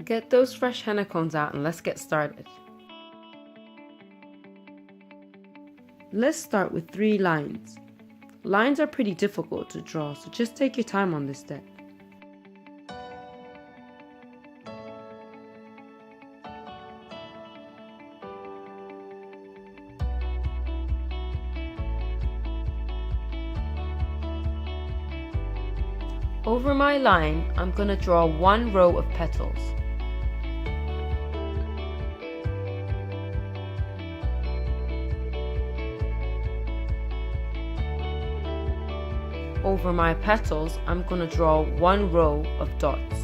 Get those fresh henna cones out and let's get started. Let's start with 3 lines. Lines are pretty difficult to draw, so just take your time on this step. Over my line, I'm going to draw 1 row of petals. Over my petals, I'm going to draw 1 row of dots.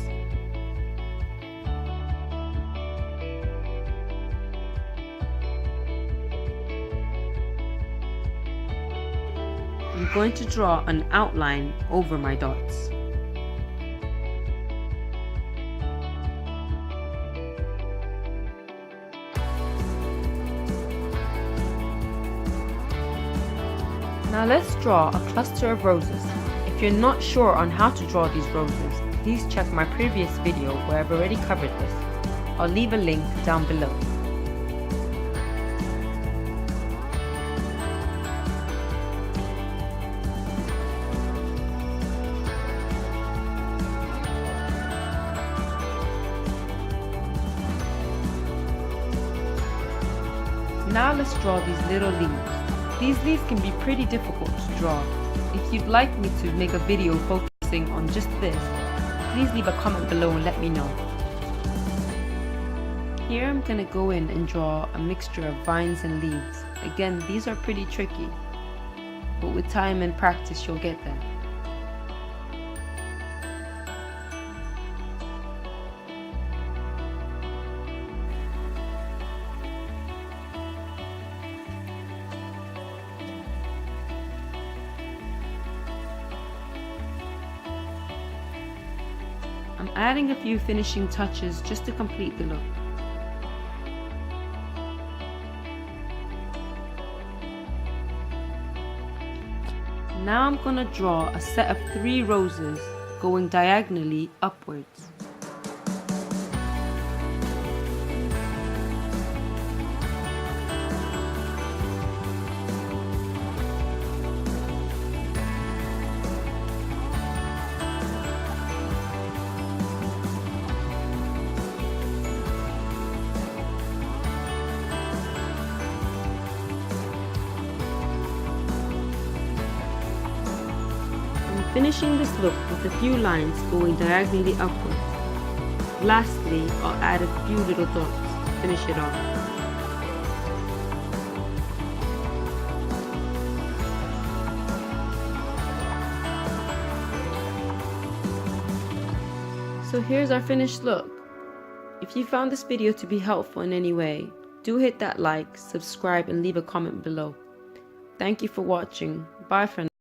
I'm going to draw an outline over my dots. Now let's draw a cluster of roses. If you're not sure on how to draw these roses, please check my previous video where I've already covered this. I'll leave a link down below. Now let's draw these little leaves. These leaves can be pretty difficult to draw. If you'd like me to make a video focusing on just this, please leave a comment below and let me know. Here I'm going to go in and draw a mixture of vines and leaves. Again, these are pretty tricky, but with time and practice you'll get there. I'm adding a few finishing touches just to complete the look. Now I'm going to draw a set of 3 roses going diagonally upwards. Finishing this look with a few lines going diagonally upwards. Lastly, I'll add a few little dots to finish it off. So here's our finished look. If you found this video to be helpful in any way, do hit that like, subscribe and leave a comment below. Thank you for watching. Bye for now.